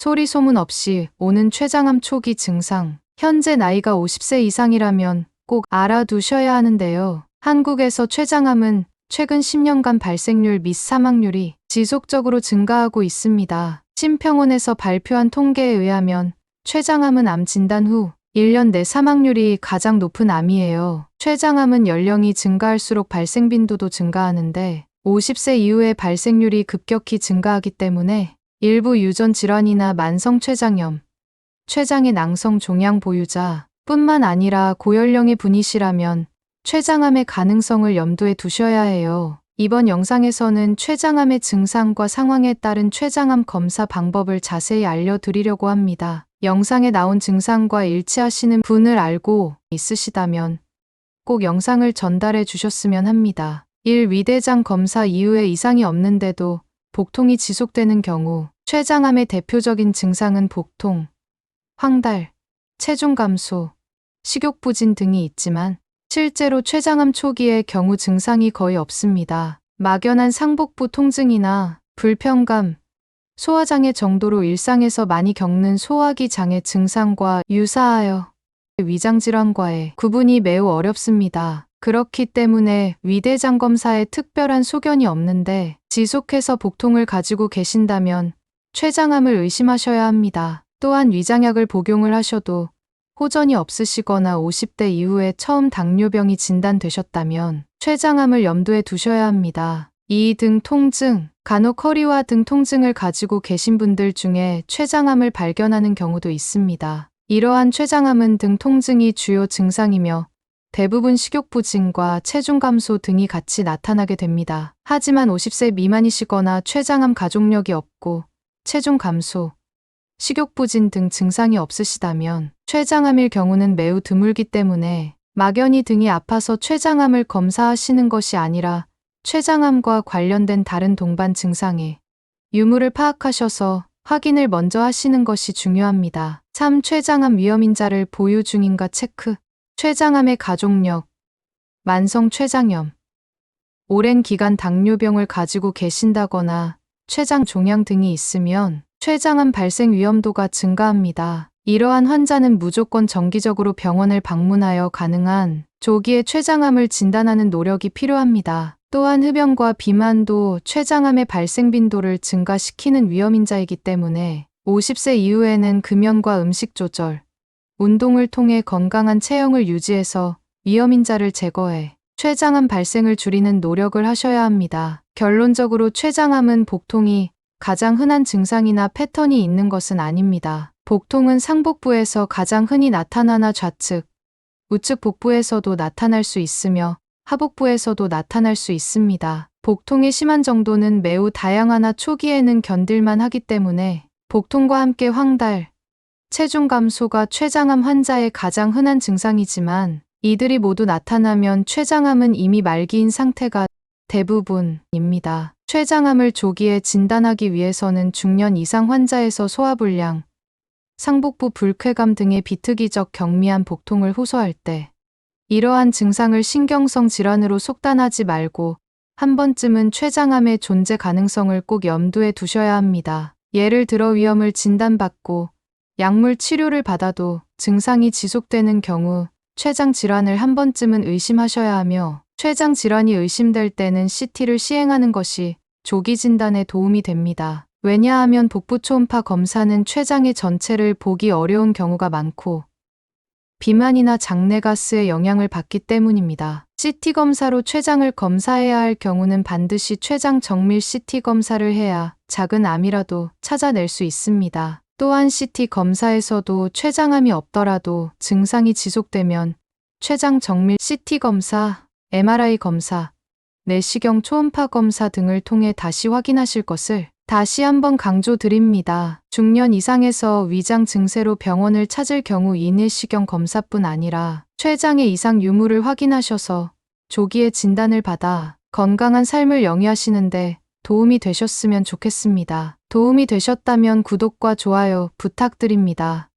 소리 소문 없이 오는 췌장암 초기 증상. 현재 나이가 50세 이상이라면 꼭 알아두셔야 하는데요. 한국에서 췌장암은 최근 10년간 발생률 및 사망률이 지속적으로 증가하고 있습니다. 심평원에서 발표한 통계에 의하면 췌장암은 암 진단 후 1년 내 사망률이 가장 높은 암이에요. 췌장암은 연령이 증가할수록 발생 빈도도 증가하는데 50세 이후에 발생률이 급격히 증가하기 때문에 일부 유전 질환이나 만성 췌장염, 췌장의 낭성 종양 보유자 뿐만 아니라 고연령의 분이시라면 췌장암의 가능성을 염두에 두셔야 해요. 이번 영상에서는 췌장암의 증상과 상황에 따른 췌장암 검사 방법을 자세히 알려드리려고 합니다. 영상에 나온 증상과 일치하시는 분을 알고 있으시다면 꼭 영상을 전달해 주셨으면 합니다. 1. 위대장 검사 이후에 이상이 없는데도 복통이 지속되는 경우 췌장암의 대표적인 증상은 복통, 황달, 체중 감소, 식욕 부진 등이 있지만 실제로 췌장암 초기의 경우 증상이 거의 없습니다. 막연한 상복부 통증이나 불편감, 소화장애 정도로 일상에서 많이 겪는 소화기 장애 증상과 유사하여 위장질환과의 구분이 매우 어렵습니다. 그렇기 때문에 위대장 검사에 특별한 소견이 없는데 지속해서 복통을 가지고 계신다면 췌장암을 의심하셔야 합니다. 또한 위장약을 복용을 하셔도 호전이 없으시거나 50대 이후에 처음 당뇨병이 진단되셨다면 췌장암을 염두에 두셔야 합니다. 이 등 통증, 간혹 허리와 등 통증을 가지고 계신 분들 중에 췌장암을 발견하는 경우도 있습니다. 이러한 췌장암은 등 통증이 주요 증상이며 대부분 식욕부진과 체중 감소 등이 같이 나타나게 됩니다. 하지만 50세 미만이시거나 췌장암 가족력이 없고 체중 감소, 식욕부진 등 증상이 없으시다면 췌장암일 경우는 매우 드물기 때문에 막연히 등이 아파서 췌장암을 검사하시는 것이 아니라 췌장암과 관련된 다른 동반 증상의 유무를 파악하셔서 확인을 먼저 하시는 것이 중요합니다. 3. 췌장암 위험인자를 보유 중인가 체크. 췌장암의 가족력, 만성 췌장염, 오랜 기간 당뇨병을 가지고 계신다거나 췌장 종양 등이 있으면 췌장암 발생 위험도가 증가합니다. 이러한 환자는 무조건 정기적으로 병원을 방문하여 가능한 조기에 췌장암을 진단하는 노력이 필요합니다. 또한 흡연과 비만도 췌장암의 발생 빈도를 증가시키는 위험인자이기 때문에 50세 이후에는 금연과 음식 조절, 운동을 통해 건강한 체형을 유지해서 위험인자를 제거해 췌장암 발생을 줄이는 노력을 하셔야 합니다. 결론적으로 췌장암은 복통이 가장 흔한 증상이나 패턴이 있는 것은 아닙니다. 복통은 상복부에서 가장 흔히 나타나나 좌측, 우측 복부에서도 나타날 수 있으며 하복부에서도 나타날 수 있습니다. 복통의 심한 정도는 매우 다양하나 초기에는 견딜만 하기 때문에 복통과 함께 황달, 체중 감소가 췌장암 환자의 가장 흔한 증상이지만 이들이 모두 나타나면 췌장암은 이미 말기인 상태가 대부분입니다. 췌장암을 조기에 진단하기 위해서는 중년 이상 환자에서 소화불량, 상복부 불쾌감 등의 비특이적 경미한 복통을 호소할 때 이러한 증상을 신경성 질환으로 속단하지 말고 한 번쯤은 췌장암의 존재 가능성을 꼭 염두에 두셔야 합니다. 예를 들어 위염을 진단받고 약물 치료를 받아도 증상이 지속되는 경우 췌장 질환을 한 번쯤은 의심하셔야 하며 췌장 질환이 의심될 때는 CT를 시행하는 것이 조기 진단에 도움이 됩니다. 왜냐하면 복부 초음파 검사는 췌장의 전체를 보기 어려운 경우가 많고 비만이나 장내가스의 영향을 받기 때문입니다. CT 검사로 췌장을 검사해야 할 경우는 반드시 췌장 정밀 CT 검사를 해야 작은 암이라도 찾아낼 수 있습니다. 또한 CT 검사에서도 췌장암이 없더라도 증상이 지속되면 췌장 정밀 CT 검사, MRI 검사, 내시경 초음파 검사 등을 통해 다시 확인하실 것을 다시 한번 강조드립니다. 중년 이상에서 위장 증세로 병원을 찾을 경우 이 내시경 검사뿐 아니라 췌장의 이상 유무를 확인하셔서 조기에 진단을 받아 건강한 삶을 영위하시는데 도움이 되셨으면 좋겠습니다. 도움이 되셨다면 구독과 좋아요 부탁드립니다.